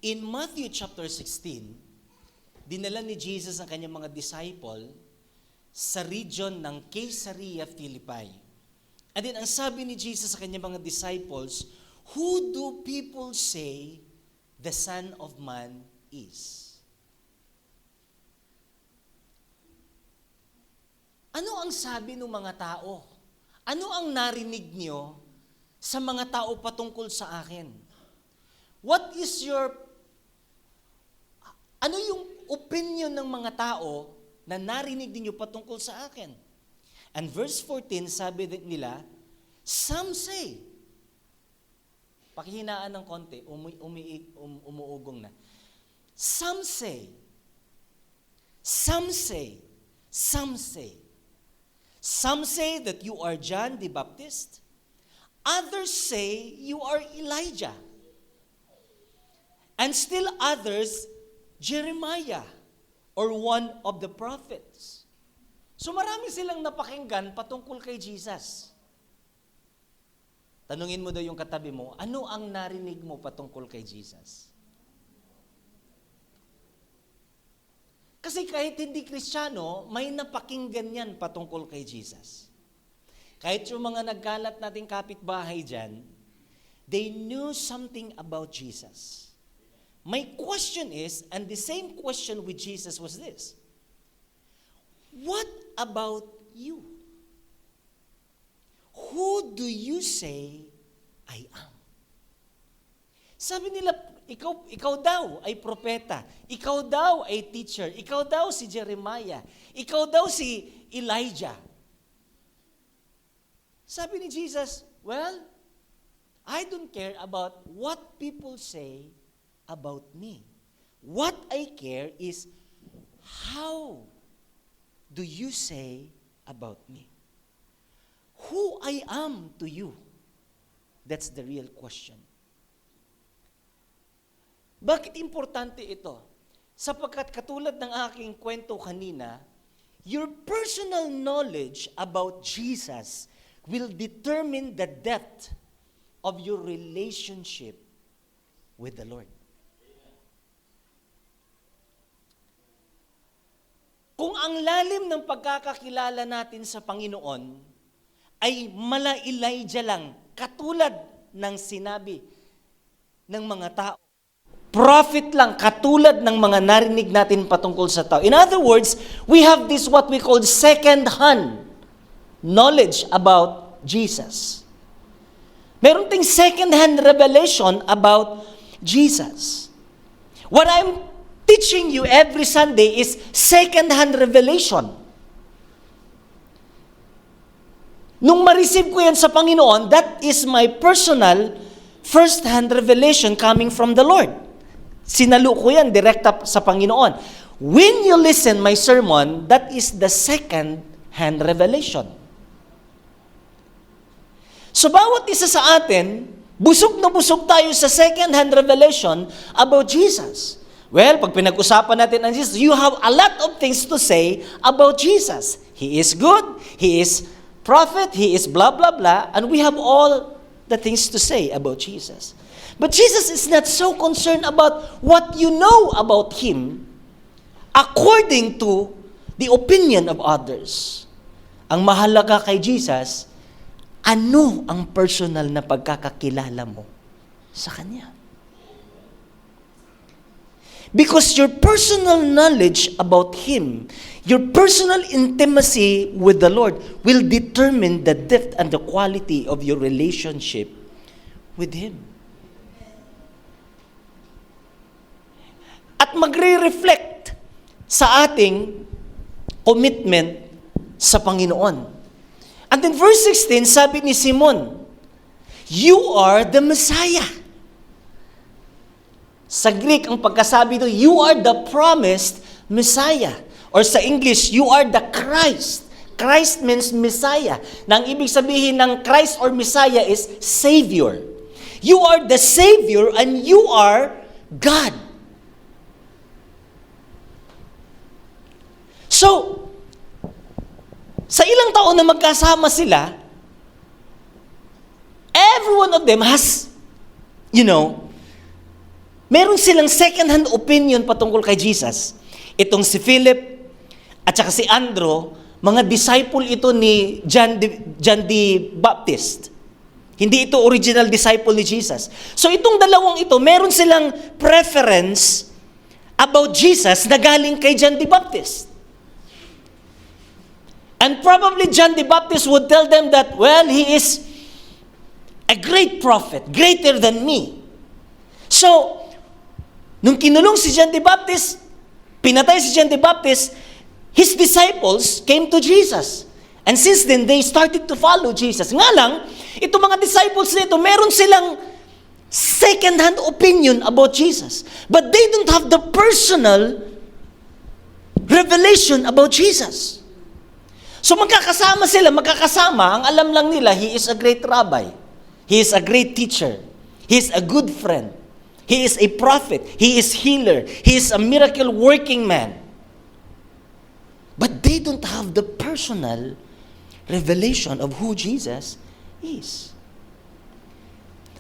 In Matthew chapter 16, dinala ni Jesus ang kanyang mga disciple sa region ng Caesarea Philippi. And then ang sabi ni Jesus sa kanyang mga disciples, "Who do people say the Son of Man is?" Ano ang sabi ng mga tao? Ano ang narinig niyo sa mga tao patungkol sa akin? Ano yung opinion ng mga tao na narinig niyo patungkol sa akin? And verse 14, sabi nila, some say, pakihinaan ng konti, umuugong na. Some say, some say, some say. Some say that you are John the Baptist. Others say you are Elijah. And still others, Jeremiah or one of the prophets. So marami silang napakinggan patungkol kay Jesus. Tanungin mo daw yung katabi mo, ano ang narinig mo patungkol kay Jesus? Kasi kahit hindi Kristiyano, may napakinggan yan patungkol kay Jesus. Kahit yung mga nagkalat nating kapitbahay dyan, they knew something about Jesus. My question is, and the same question with Jesus was this, what about you? Who do you say I am? Sabi nila, ikaw daw ay propeta, ikaw daw ay teacher, ikaw daw si Jeremiah, ikaw daw si Elijah. Sabi ni Jesus, well, I don't care about what people say about me. What I care is, how do you say about me? Who I am to you? That's the real question. Bakit importante ito? Sapagkat katulad ng aking kwento kanina, your personal knowledge about Jesus will determine the depth of your relationship with the Lord. Kung ang lalim ng pagkakakilala natin sa Panginoon ay mala-Elijah lang, katulad ng sinabi ng mga tao, prophet lang, katulad ng mga narinig natin patungkol sa tao. In other words, we have this what we call second-hand knowledge about Jesus. Meron ting second-hand revelation about Jesus. What I'm teaching you every Sunday is second-hand revelation. Nung ma-receive ko yan sa Panginoon, that is my personal first-hand revelation coming from the Lord. Sinalo ko yan direkta sa Panginoon. When you listen my sermon, that is the second-hand revelation. So bawat isa sa atin, busog na busog tayo sa second-hand revelation about Jesus. Well, pag pinag-usapan natin ang Jesus, you have a lot of things to say about Jesus. He is good, He is prophet, He is blah, blah, blah, and we have all the things to say about Jesus. But Jesus is not so concerned about what you know about Him according to the opinion of others. Ang mahalaga kay Jesus, ano ang personal na pagkakakilala mo sa Kanya? Because your personal knowledge about Him, your personal intimacy with the Lord will determine the depth and the quality of your relationship with Him. At magre-reflect sa ating commitment sa Panginoon. And then verse 16, sabi ni Simon, you are the Messiah. Sa Greek, ang pagkasabi doon, you are the promised Messiah. Or sa English, you are the Christ. Christ means Messiah. Na ang ibig sabihin ng Christ or Messiah is Savior. You are the Savior and you are God. So, sa ilang taon na magkasama sila, every one of them has, meron silang second-hand opinion patungkol kay Jesus. Itong si Philip at saka si Andrew, mga disciple ito ni John the Baptist. Hindi ito original disciple ni Jesus. So itong dalawang ito, meron silang preference about Jesus na galing kay John the Baptist. And probably John the Baptist would tell them that, well, he is a great prophet, greater than me. So, nung kinulong si John the Baptist, pinatay si John the Baptist, his disciples came to Jesus. And since then, they started to follow Jesus. Nga lang, itong mga disciples nito, meron silang second-hand opinion about Jesus. But they don't have the personal revelation about Jesus. So magkakasama sila, ang alam lang nila, he is a great rabbi. He is a great teacher. He is a good friend. He is a prophet. He is healer. He is a miracle working man. But they don't have the personal revelation of who Jesus is.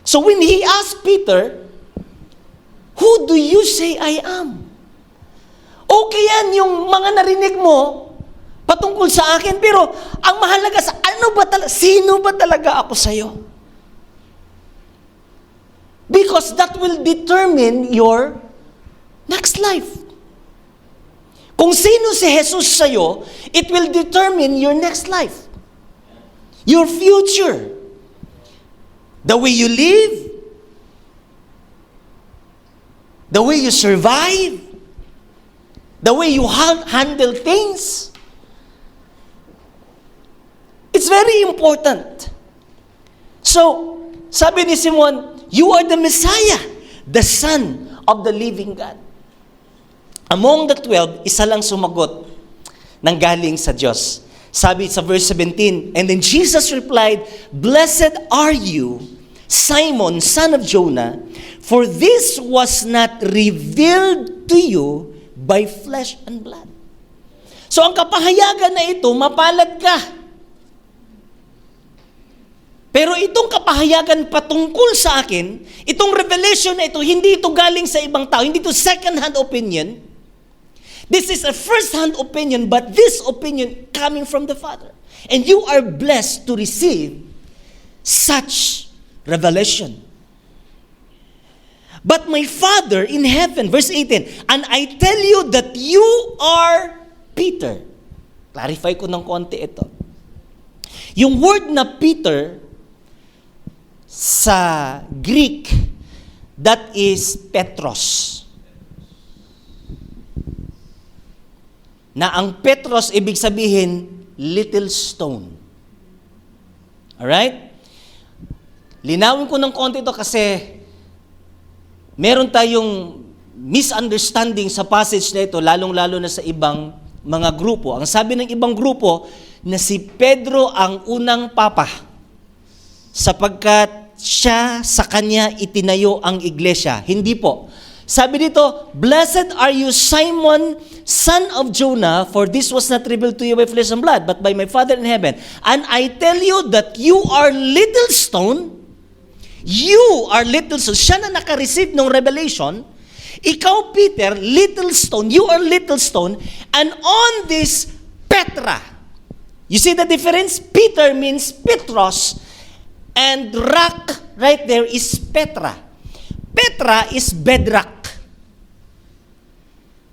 So when he asked Peter, who do you say I am? Okay yan yung mga narinig mo patungkol sa akin, pero ang mahalaga sa sino ba talaga ako sa'yo? Because that will determine your next life. Kung sino si Jesus sa'yo, it will determine your next life. Your future. The way you live. The way you survive. The way you handle things. It's very important. So, sabi ni Simon, you are the Messiah, the Son of the living God. Among the 12, isa lang sumagot nang galing sa Diyos. Sabi sa verse 17, and then Jesus replied, blessed are you, Simon, son of Jonah, for this was not revealed to you by flesh and blood. So ang kapahayagan na ito, mapalad ka. Pero itong kapahayagan patungkol sa akin, itong revelation na ito, hindi ito galing sa ibang tao, hindi ito second-hand opinion. This is a first-hand opinion, but this opinion coming from the Father. And you are blessed to receive such revelation. But my Father in heaven, verse 18, and I tell you that you are Peter. Clarify ko ng konti ito. Yung word na Peter, sa Greek, that is Petros. Na ang Petros, ibig sabihin, little stone. Alright? Linawin ko ng konti ito kasi meron tayong misunderstanding sa passage na ito, lalong-lalo na sa ibang mga grupo. Ang sabi ng ibang grupo, na si Pedro ang unang papa sapagkat siya sa kanya itinayo ang iglesia. Hindi po. Sabi dito, blessed are you, Simon, son of Jonah, for this was not revealed to you by flesh and blood, but by my Father in heaven. And I tell you that you are little stone. You are little stone. Siya na naka-receive ng revelation. Ikaw, Peter, little stone. You are little stone. And on this, Petra. You see the difference? Peter means Petros. And rock right there is Petra. Petra is bedrock.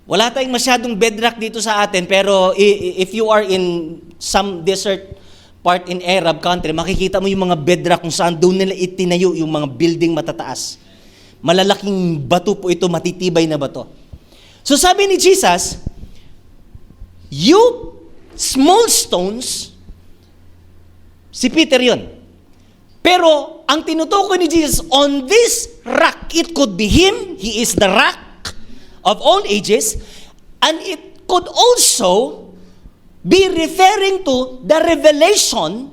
Wala tayong masyadong bedrock dito sa atin, pero if you are in some desert part in Arab country, makikita mo yung mga bedrock kung saan doon nila itinayo yung mga building matataas. Malalaking bato po ito, matitibay na bato. So sabi ni Jesus, you small stones, si Peter yun. Pero, ang tinutukoy ni Jesus, on this rock, it could be Him, He is the rock of all ages, and it could also be referring to the revelation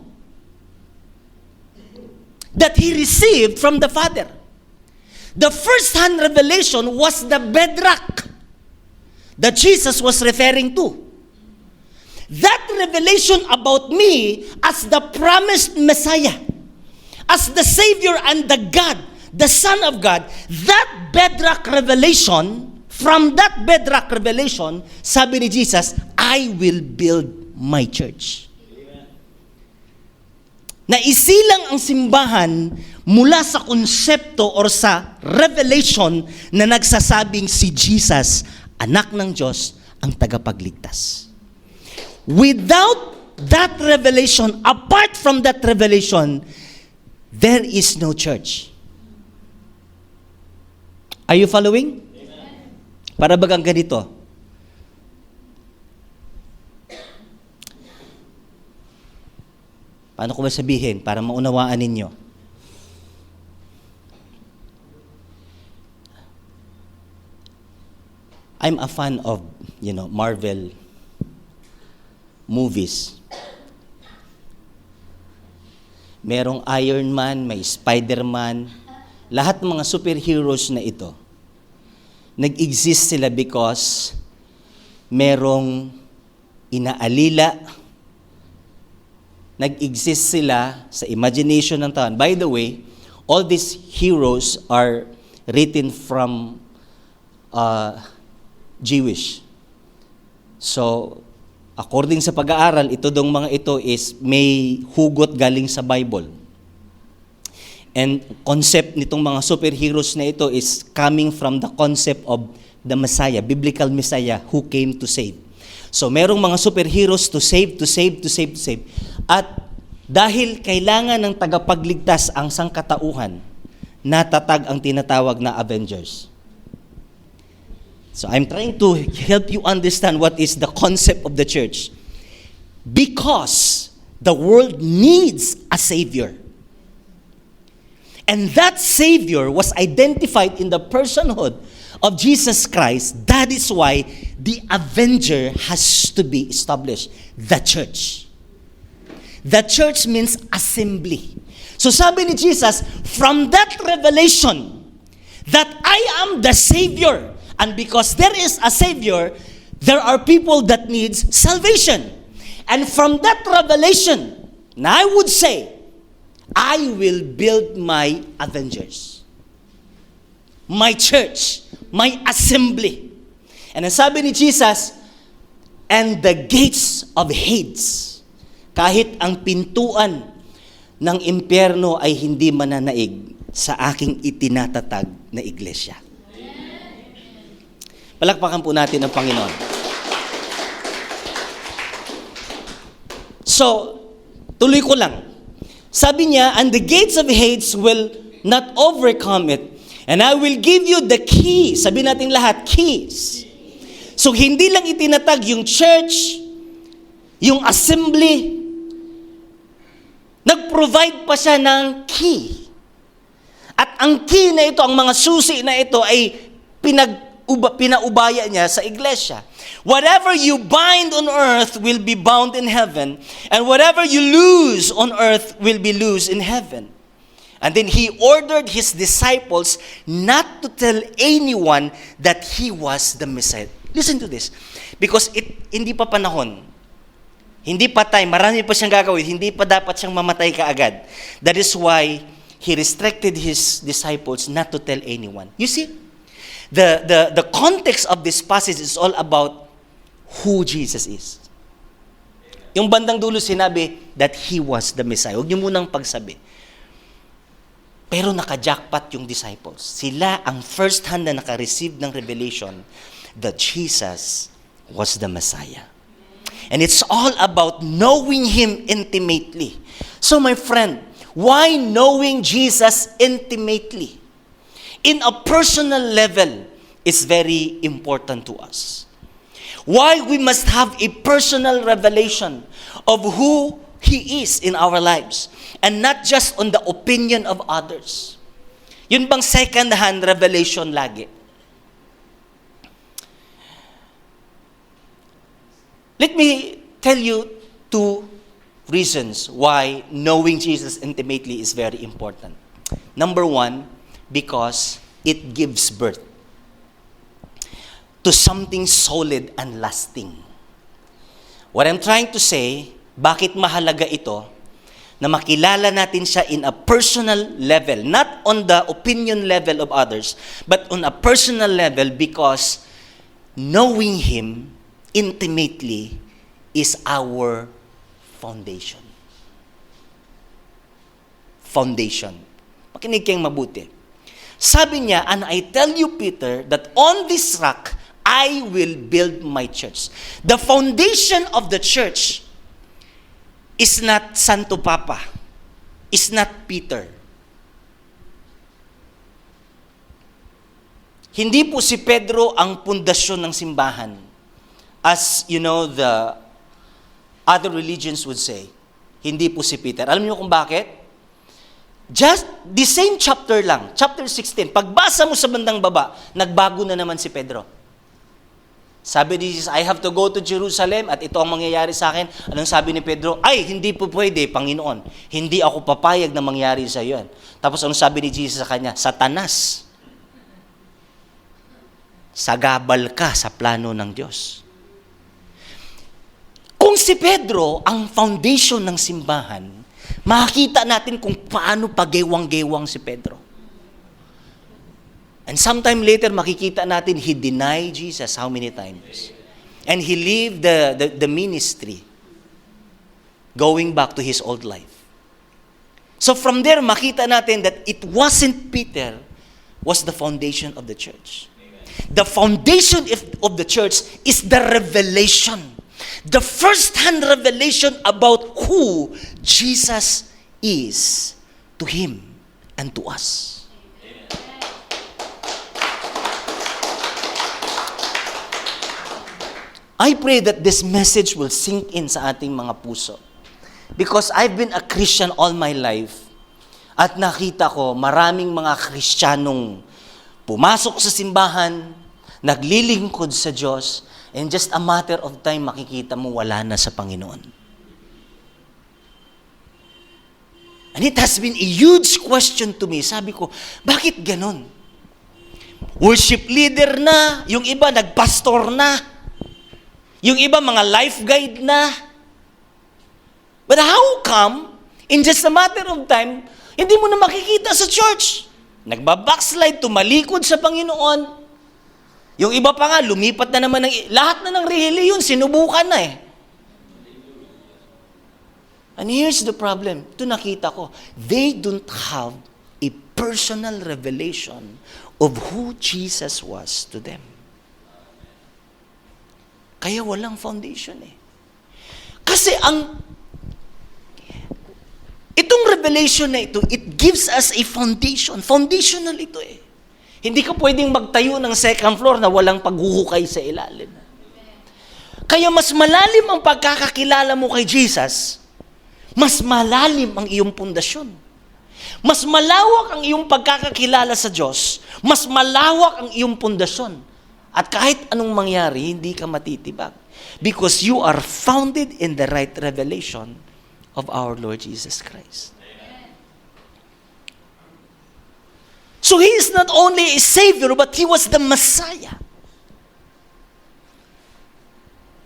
that He received from the Father. The first-hand revelation was the bedrock that Jesus was referring to. That revelation about me as the promised Messiah, as the Savior and the God the Son of God, that bedrock revelation, from that bedrock revelation, sabi ni Jesus, I will build my church. Naisilang ang simbahan mula sa konsepto or sa revelation na nagsasabing si Jesus, anak ng Diyos, ang tagapagligtas. Without that revelation, apart from that revelation, there is no church. Are you following? Para bagang ganito. Paano ko masabihin para maunawaan ninyo? I'm a fan of, Marvel movies. Merong Iron Man, may Spider-Man, lahat ng mga superheroes na ito. Nag-exist sila because merong inaalila, nag-exist sila sa imagination ng tao. By the way, all these heroes are written from Jewish. So, according sa pag-aaral, ito dong mga ito is may hugot galing sa Bible. And concept nitong mga superheroes na ito is coming from the concept of the Messiah, biblical Messiah who came to save. So, merong mga superheroes to save. At dahil kailangan ng tagapagligtas ang sangkatauhan, natatag ang tinatawag na Avengers. So, I'm trying to help you understand what is the concept of the church. Because the world needs a Savior. And that Savior was identified in the personhood of Jesus Christ. That is why the Avenger has to be established. The church. The church means assembly. So sabi ni Jesus, from that revelation that I am the Savior, and because there is a Savior, there are people that needs salvation. And from that revelation, na I would say, I will build my Avengers. My church, my assembly. And ang sabi ni Jesus, and the gates of Hades, kahit ang pintuan ng impyerno ay hindi mananaig sa aking itinatatag na iglesia. Palakpakan po natin ang Panginoon. So, tuloy ko lang. Sabi niya, and the gates of Hades will not overcome it. And I will give you the keys. Sabi natin lahat, keys. So, hindi lang itinatag yung church, yung assembly. Nag-provide pa siya ng key. At ang key na ito, ang mga susi na ito ay pinaubaya niya sa iglesia. Whatever you bind on earth will be bound in heaven, and whatever you lose on earth will be loose in heaven. And then he ordered his disciples not to tell anyone that he was the Messiah. Listen to this. Because hindi pa panahon. Hindi pa time. Marami pa siyang gagawin. Hindi pa dapat siyang mamatay kaagad. That is why he restricted his disciples not to tell anyone. You see? The context of this passage is all about who Jesus is. Yung bandang dulo sinabi that he was the Messiah. Huwag niyo munang pagsabi. Pero naka-jackpot yung disciples. Sila ang first hand na naka-receive ng revelation that Jesus was the Messiah. And it's all about knowing Him intimately. So my friend, why knowing Jesus intimately? In a personal level is very important to us. Why we must have a personal revelation of who He is in our lives and not just on the opinion of others. Yun bang second-hand revelation lagi? Let me tell you two reasons why knowing Jesus intimately is very important. Number one, because it gives birth to something solid and lasting. What I'm trying to say, bakit mahalaga ito? na makilala natin siya in a personal level, not on the opinion level of others, but on a personal level, because knowing Him intimately is our foundation. Foundation. Makinig kayong mabuti. Sabi niya, and I tell you, Peter, that on this rock, I will build my church. The foundation of the church is not Santo Papa, is not Peter. Hindi po si Pedro ang pundasyon ng simbahan. As, the other religions would say. Hindi po si Peter. Alam niyo kung bakit? Just the same chapter lang, chapter 16. Pagbasa mo sa bandang baba, nagbago na naman si Pedro. Sabi ni Jesus, I have to go to Jerusalem at ito ang mangyayari sa akin. Anong sabi ni Pedro? Ay, hindi po pwede, Panginoon. Hindi ako papayag na mangyari sa iyo. Tapos anong sabi ni Jesus sa kanya? Satanas, sagabal ka sa plano ng Diyos. Kung si Pedro ang foundation ng simbahan, makikita natin kung paano pagewang-gewang si Pedro. And sometime later, makikita natin, he denied Jesus how many times? And he left the ministry, going back to his old life. So from there, makita natin that it wasn't Peter was the foundation of the church. The foundation of the church is the revelation. The first-hand revelation about who Jesus is to him and to us. I pray that this message will sink in sa ating mga puso. Because I've been a Christian all my life at nakita ko maraming mga Kristiyanong pumasok sa simbahan, naglilingkod sa Diyos, and just a matter of time makikita mo wala na sa Panginoon. And it has been a huge question to me. Sabi ko, bakit ganon? Worship leader na, yung iba nagpastor na, yung iba mga life guide na. But how come, in just a matter of time, hindi mo na makikita sa church? Nagbabackslide, tumalikod sa Panginoon. Yung iba pa nga, lumipat na naman lahat na ng relihiyon, sinubukan na eh. And here's the problem. Ito nakita ko. They don't have a personal revelation of who Jesus was to them. Kaya walang foundation eh. Kasi itong revelation na ito, it gives us a foundation. Foundational ito eh. Hindi ka pwedeng magtayo ng second floor na walang paghuhukay sa ilalim. Kaya mas malalim ang pagkakakilala mo kay Jesus, mas malalim ang iyong pundasyon. Mas malawak ang iyong pagkakakilala sa Diyos, mas malawak ang iyong pundasyon. At kahit anong mangyari, hindi ka matitibag. Because you are founded in the right revelation of our Lord Jesus Christ. So He is not only a Savior, but He was the Messiah.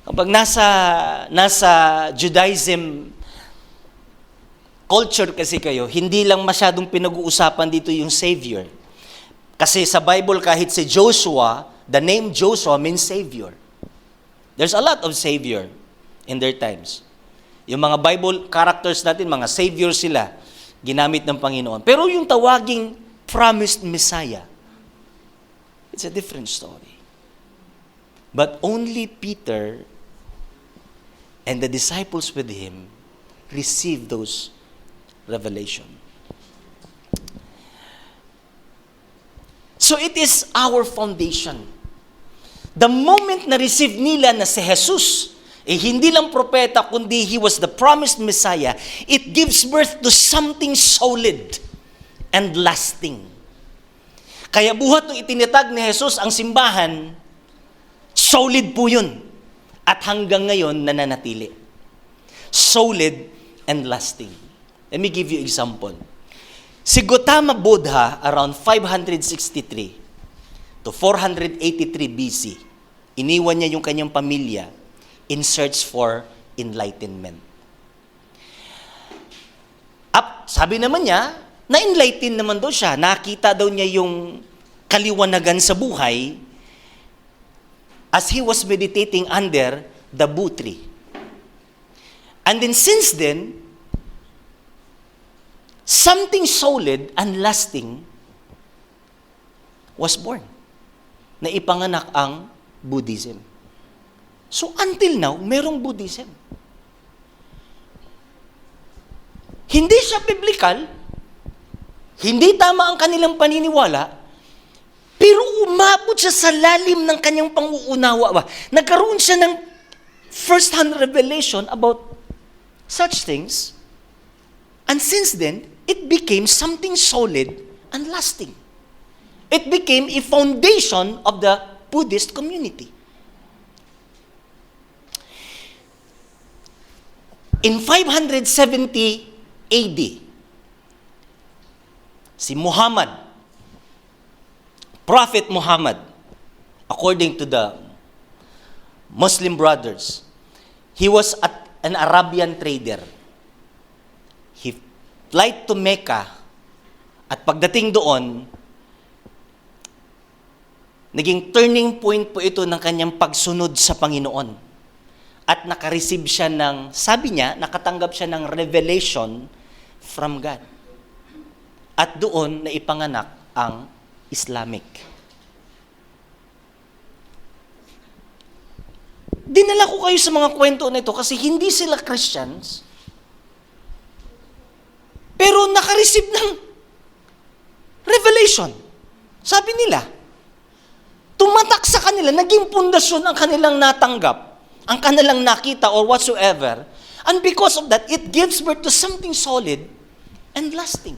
Kapag nasa Judaism culture kasi kayo, hindi lang masyadong pinag-uusapan dito yung Savior. Kasi sa Bible, kahit si Joshua, the name Joshua means Savior. There's a lot of Savior in their times. Yung mga Bible characters natin, mga Savior sila, ginamit ng Panginoon. Pero yung tawaging promised Messiah, it's a different story. But only Peter and the disciples with him received those revelation. So it is our foundation. The moment na receive nila na si Jesus, hindi lang propeta, kundi He was the promised Messiah, it gives birth to something solid and lasting. Kaya buhat nung itinatag ni Jesus ang simbahan, solid po yun. At hanggang ngayon, nananatili. Solid and lasting. Let me give you example. Si Gautama Buddha, around 563 to 483 BC, iniwan niya yung kanyang pamilya in search for enlightenment. At sabi naman niya, na-enlighten naman daw siya. Nakita daw niya yung kaliwanagan sa buhay as he was meditating under the boo tree. And then since then, something solid and lasting was born. Na ipanganak ang Buddhism. So until now, merong Buddhism. Hindi siya biblical, hindi tama ang kanilang paniniwala, pero umabot siya sa lalim ng kanyang panguunawa. Nagkaroon siya ng first-hand revelation about such things, and since then, it became something solid and lasting. It became a foundation of the Buddhist community. In 570 AD, si Muhammad, Prophet Muhammad, according to the Muslim brothers, he was an Arabian trader. He flight to Mecca, at pagdating doon, naging turning point po ito ng kanyang pagsunod sa Panginoon. At nakareceive siya ng, sabi niya, nakatanggap siya ng revelation from God. At doon na ipanganak ang Islamic. Dinala ko kayo sa mga kwento na ito kasi hindi sila Christians, pero nakareceive ng revelation. Sabi nila, tumatak sa kanila, naging pundasyon ang kanilang natanggap, ang kanilang nakita or whatsoever, and because of that, it gives birth to something solid and lasting.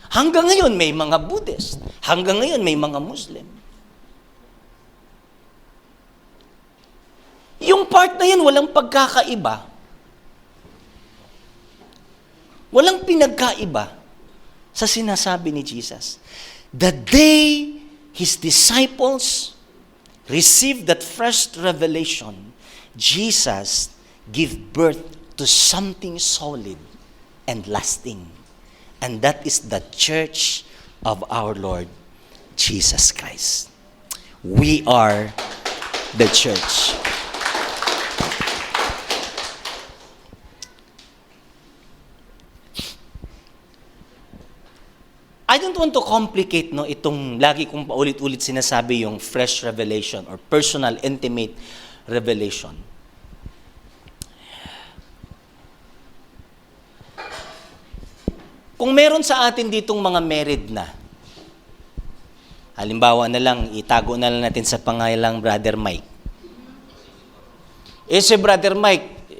Hanggang ngayon, may mga Buddhist. Hanggang ngayon, may mga Muslim. Yung part na yan, walang pagkakaiba. Walang pinagkaiba sa sinasabi ni Jesus. The day His disciples received that first revelation, Jesus gave birth to something solid and lasting. And that is the church of our Lord Jesus Christ. We are the church. I don't want to complicate itong lagi kong paulit-ulit sinasabi yung fresh revelation or personal, intimate revelation. Kung meron sa atin ditong mga married na, halimbawa na lang, itago na lang natin sa pangalang Brother Mike. Si Brother Mike,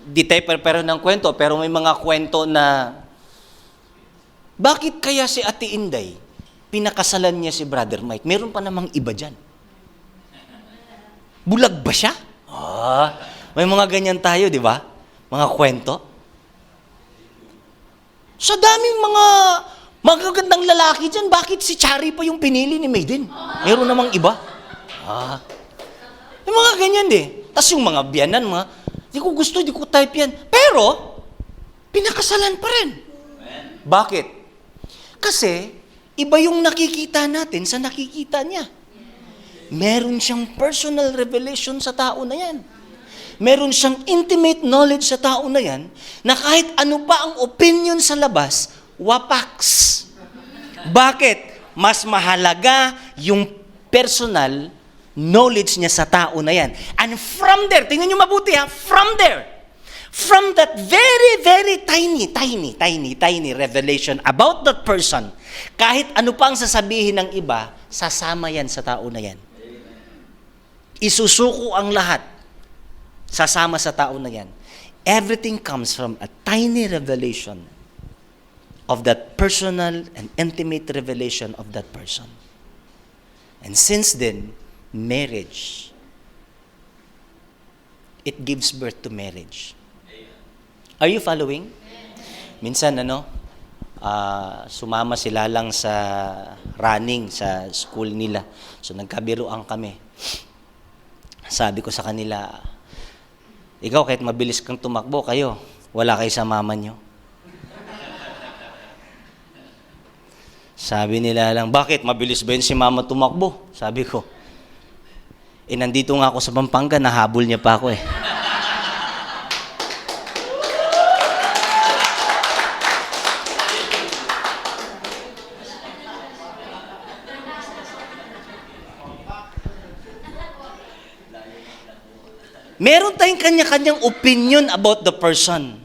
di tayo pero ng kwento, pero may mga kwento na, bakit kaya si Ate Inday, pinakasalan niya si Brother Mike? Meron pa namang iba dyan. Bulag ba siya? May mga ganyan tayo, di ba? Mga kwento. Sa daming mga magagandang lalaki dyan, bakit si Chari pa yung pinili ni Maiden? Meron namang iba. May mga ganyan Tapos yung mga biyanan, di ko gusto, di ko type yan. Pero, pinakasalan pa rin. Bakit? Kasi, iba yung nakikita natin sa nakikita niya. Meron siyang personal revelation sa tao na yan. Meron siyang intimate knowledge sa tao na yan, na kahit ano pa ang opinion sa labas, wapaks. Bakit? Mas mahalaga yung personal knowledge niya sa tao na yan. And from there, tingnan niyo mabuti from that very, very tiny revelation about that person, kahit ano pa ang sasabihin ng iba, sasama yan sa tao na yan. Isusuko ang lahat. Sasama sa tao na yan. Everything comes from a tiny revelation of that personal and intimate revelation of that person. And since then, marriage, it gives birth to marriage. Are you following? Minsan, sumama sila lang sa running sa school nila. So, nagkabiruan kami. Sabi ko sa kanila, ikaw, kahit mabilis kang tumakbo, kayo, wala kayo sa mama nyo. Sabi nila lang, bakit? Mabilis ba yun si mama tumakbo? Sabi ko, nandito nga ako sa Pampanga, nahabol niya pa ako eh. Meron tayong kanya-kanyang opinion about the person.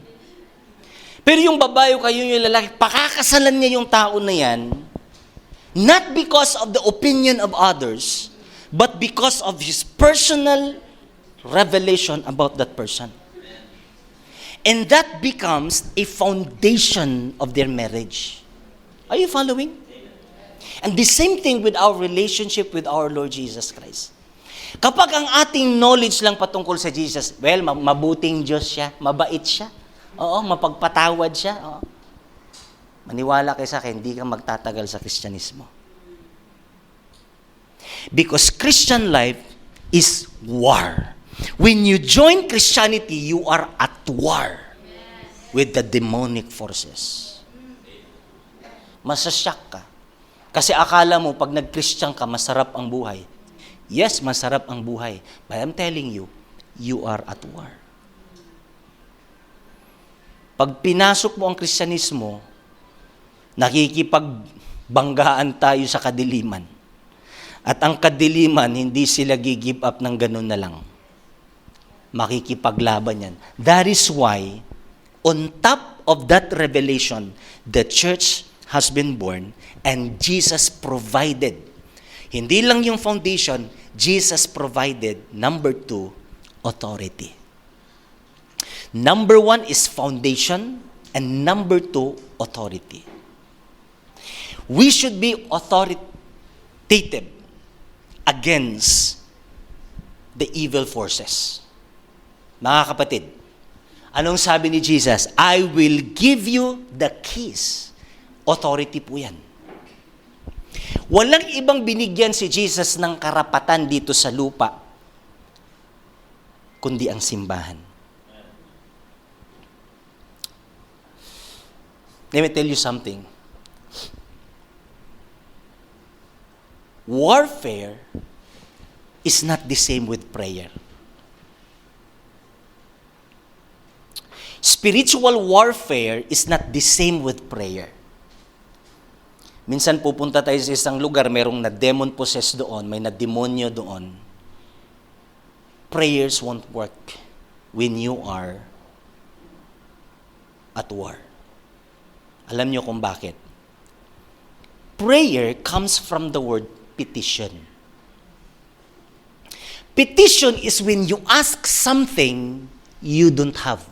Pero yung babae o kayo yung lalaki, pakakasalan niya yung tao na yan, not because of the opinion of others, but because of his personal revelation about that person. And that becomes a foundation of their marriage. Are you following? And the same thing with our relationship with our Lord Jesus Christ. Kapag ang ating knowledge lang patungkol sa Jesus, well, mabuting Diyos siya, mabait siya, oo, mapagpatawad siya, oo. Maniwala kayo sa akin, hindi ka magtatagal sa Kristyanismo. Because Christian life is war. When you join Christianity, you are at war with the demonic forces. Masasyak ka. Kasi akala mo, pag nag-Christian ka, masarap ang buhay. Yes, masarap ang buhay. But I'm telling you, you are at war. Pag pinasok mo ang Kristyanismo, nakikipagbanggaan tayo sa kadiliman. At ang kadiliman, hindi sila gi-give up ng ganun na lang. Makikipaglaban yan. That is why, on top of that revelation, the church has been born and Jesus provided. Hindi lang yung foundation, Jesus provided, number 2, authority. Number 1 is foundation, and number 2, authority. We should be authoritative against the evil forces. Mga kapatid, anong sabi ni Jesus? I will give you the keys. Authority po yan. Walang ibang binigyan si Jesus ng karapatan dito sa lupa, kundi ang simbahan. Let me tell you something. Warfare is not the same with prayer. Spiritual warfare is not the same with prayer. Minsan pupunta tayo sa isang lugar, merong na-demon possessed doon, may na-demonyo doon. Prayers won't work when you are at war. Alam niyo kung bakit? Prayer comes from the word petition. Petition is when you ask something you don't have.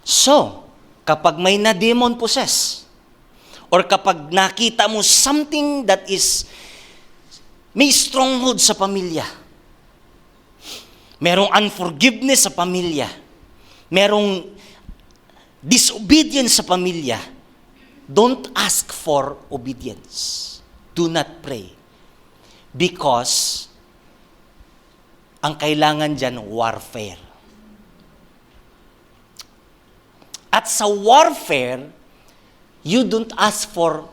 So, kapag may na-demon possess, or kapag nakita mo something that is may stronghold sa pamilya, merong unforgiveness sa pamilya, merong disobedience sa pamilya, don't ask for obedience. Do not pray. Because ang kailangan dyan, warfare. At sa warfare, you don't ask for,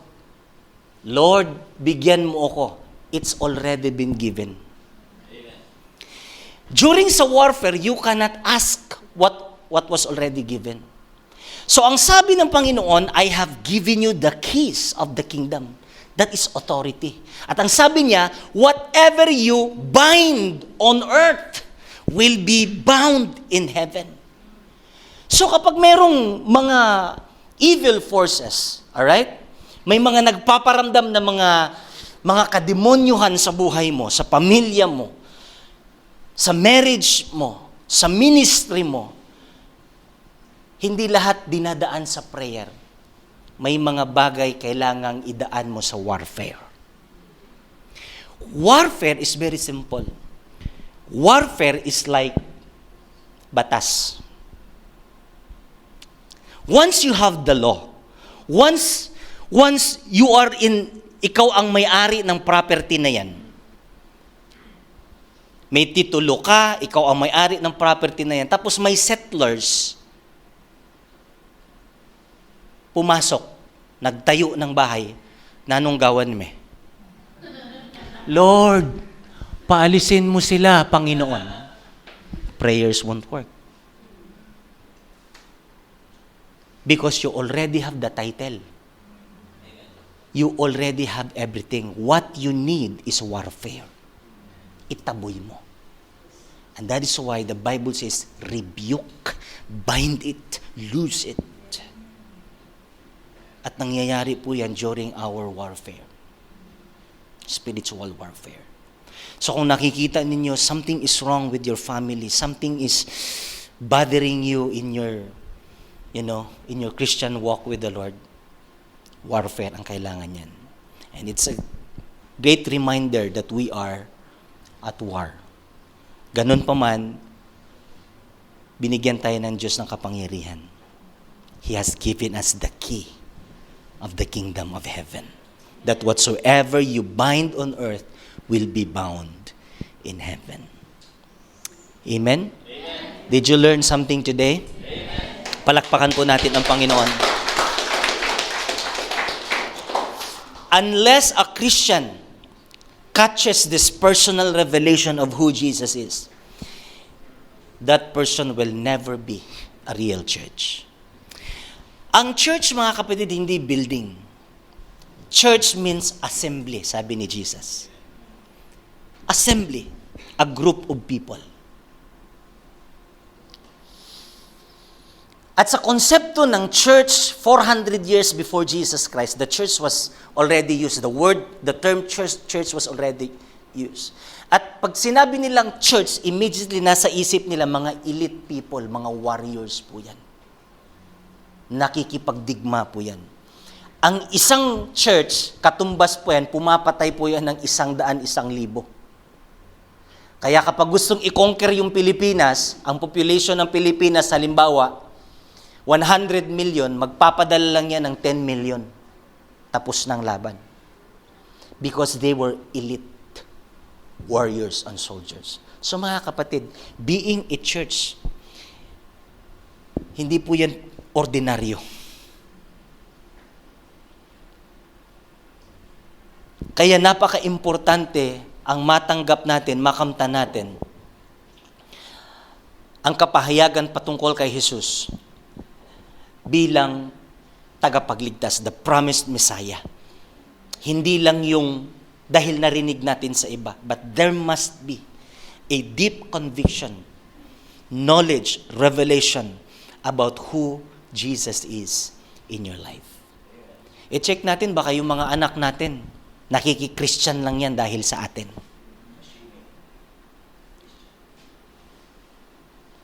Lord, bigyan mo ako. It's already been given. Amen. During sa warfare, you cannot ask what was already given. So ang sabi ng Panginoon, I have given you the keys of the kingdom. That is authority. At ang sabi niya, whatever you bind on earth will be bound in heaven. So kapag merong mga evil forces, alright? May mga nagpaparamdam na mga kademonyuhan sa buhay mo, sa pamilya mo, sa marriage mo, sa ministry mo, hindi lahat dinadaan sa prayer. May mga bagay kailangang idaan mo sa warfare. Warfare is very simple. Warfare is like batas. Once you have the law, once you are ikaw ang may-ari ng property na yan, may titulo ka, ikaw ang may-ari ng property na yan, tapos may settlers, pumasok, nagtayo ng bahay, nanong gawan me? Lord, paalisin mo sila, Panginoon. Prayers won't work. Because you already have the title. You already have everything. What you need is warfare. Itaboy mo. And that is why the Bible says, rebuke, bind it, loose it. At nangyayari po yan during our warfare. Spiritual warfare. So kung nakikita ninyo, something is wrong with your family, something is bothering you in your, in your Christian walk with the Lord, warfare ang kailangan yan. And it's a great reminder that we are at war. Ganun pa man, binigyan tayo ng Diyos ng kapangyarihan. He has given us the key of the kingdom of heaven. That whatsoever you bind on earth will be bound in heaven. Amen? Amen. Did you learn something today? Amen. Palakpakan po natin ang Panginoon. Unless a Christian catches this personal revelation of who Jesus is, that person will never be a real church. Ang church, mga kapatid, hindi building. Church means assembly, sabi ni Jesus. Assembly, a group of people. At sa konsepto ng church, 400 years before Jesus Christ, the church was already used. The term church was already used. At pag sinabi nilang church, immediately nasa isip nila mga elite people, mga warriors po yan. Nakikipagdigma po yan. Ang isang church, katumbas po yan, pumapatay po yan ng 100,000, 1,000. Kaya kapag gustong i-conquer yung Pilipinas, ang population ng Pilipinas, halimbawa, 100 million, magpapadala lang yan ng 10 million. Tapos ng laban. Because they were elite warriors and soldiers. So mga kapatid, being a church, hindi po yan ordinaryo. Kaya napaka-importante ang matanggap natin, makamtan natin ang kapahayagan patungkol kay Jesus bilang tagapagligtas, the promised Messiah. Hindi lang yung dahil narinig natin sa iba, but there must be a deep conviction, knowledge, revelation about who Jesus is in your life. I-check natin, baka yung mga anak natin, nakiki-Christian lang yan dahil sa atin.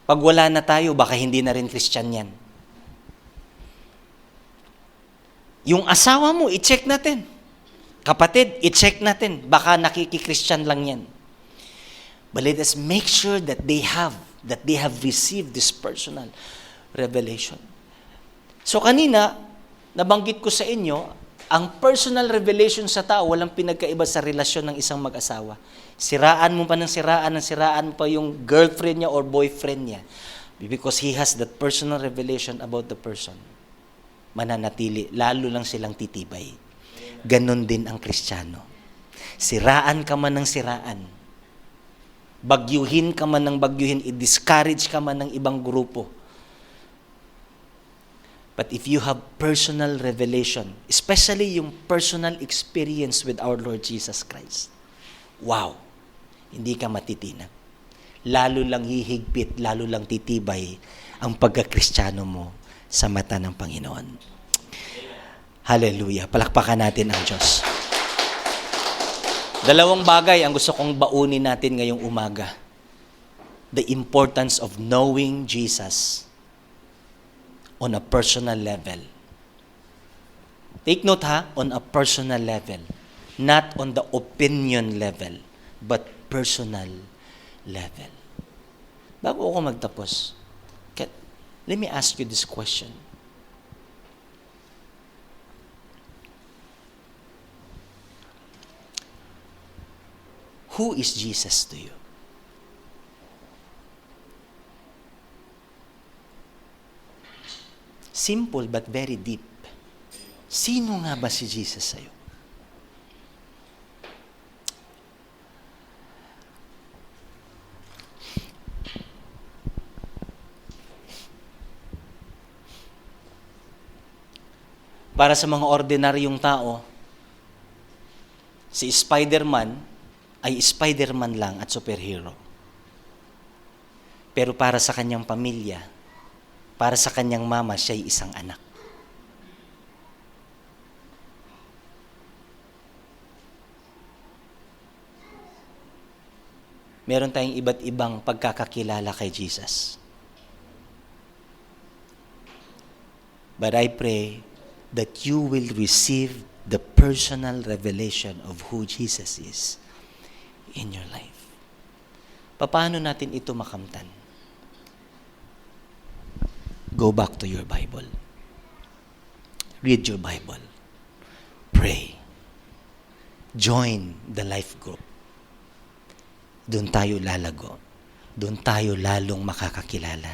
Pag wala na tayo, baka hindi na rin Christian yan. Yung asawa mo, i-check natin. Kapatid, i-check natin. Baka nakiki-Christian lang yan. But let us make sure that they have received this personal revelation. So kanina, nabanggit ko sa inyo, ang personal revelation sa tao, walang pinagkaiba sa relasyon ng isang mag-asawa. Siraan mo pa yung girlfriend niya or boyfriend niya. Because he has that personal revelation about the person. Mananatili, lalo lang silang titibay. Ganon din ang Kristiyano. Siraan ka man ng siraan. Bagyuhin ka man ng bagyuhin, i-discourage ka man ng ibang grupo. But if you have personal revelation, especially yung personal experience with our Lord Jesus Christ, wow, hindi ka matitinag. Lalo lang hihigpit, lalo lang titibay ang pagka-Kristiyano mo sa mata ng Panginoon. Hallelujah. Palakpakan natin ang Diyos. Dalawang bagay ang gusto kong baunin natin ngayong umaga. The importance of knowing Jesus on a personal level. Take note ha, on a personal level. Not on the opinion level, but personal level. Bago ako magtapos, let me ask you this question. Who is Jesus to you? Simple but very deep. Sino nga ba si Jesus sa'yo? Para sa mga ordinaryong tao, si Spider-Man ay Spider-Man lang at superhero. Pero para sa kanyang pamilya, para sa kanyang mama, siya'y isang anak. Meron tayong iba't ibang pagkakakilala kay Jesus. But I pray that you will receive the personal revelation of who Jesus is in your life. Paano natin ito makamtan? Go back to your Bible. Read your Bible. Pray. Join the life group. Doon tayo lalago. Doon tayo lalong makakakilala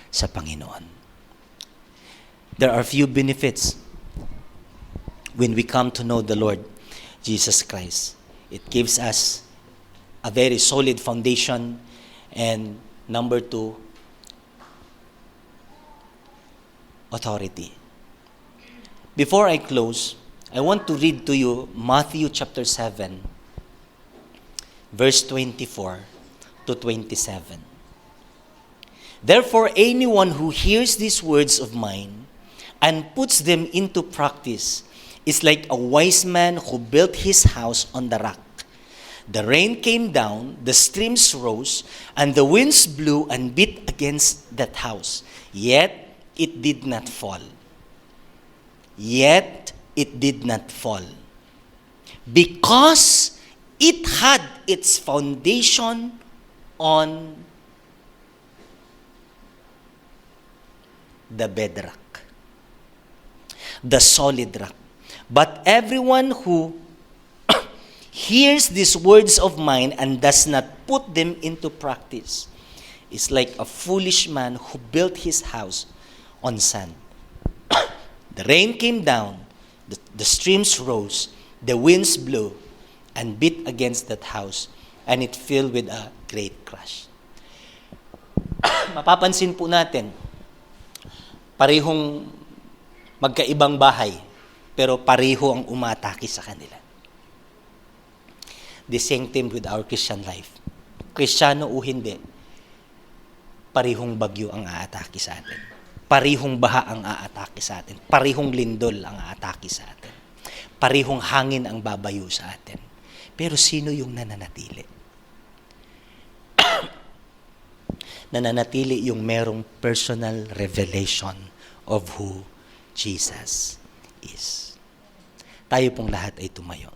sa Panginoon. There are few benefits when we come to know the Lord Jesus Christ. It gives us a very solid foundation. And number 2, authority. Before I close, I want to read to you Matthew chapter 7, verse 24 to 27. Therefore, anyone who hears these words of mine and puts them into practice is like a wise man who built his house on the rock. The rain came down, the streams rose, and the winds blew and beat against that house. Yet it did not fall. Yet it did not fall. Because it had its foundation on the bedrock, the solid rock. But everyone who hears these words of mine and does not put them into practice is like a foolish man who built his house on sand. The rain came down, the streams rose, the winds blew, and beat against that house, and it filled with a great crash. Mapapansin po natin, parehong magkaibang bahay, pero pareho ang umatake sa kanila. The same thing with our Christian life. Kristiyano o hindi, parehong bagyo ang aatake sa atin. Parehong baha ang aatake sa atin. Parehong lindol ang aatake sa atin. Parehong hangin ang babayo sa atin. Pero sino yung nananatili? Nananatili yung merong personal revelation of who Jesus is. Tayo pong lahat ay tumayo.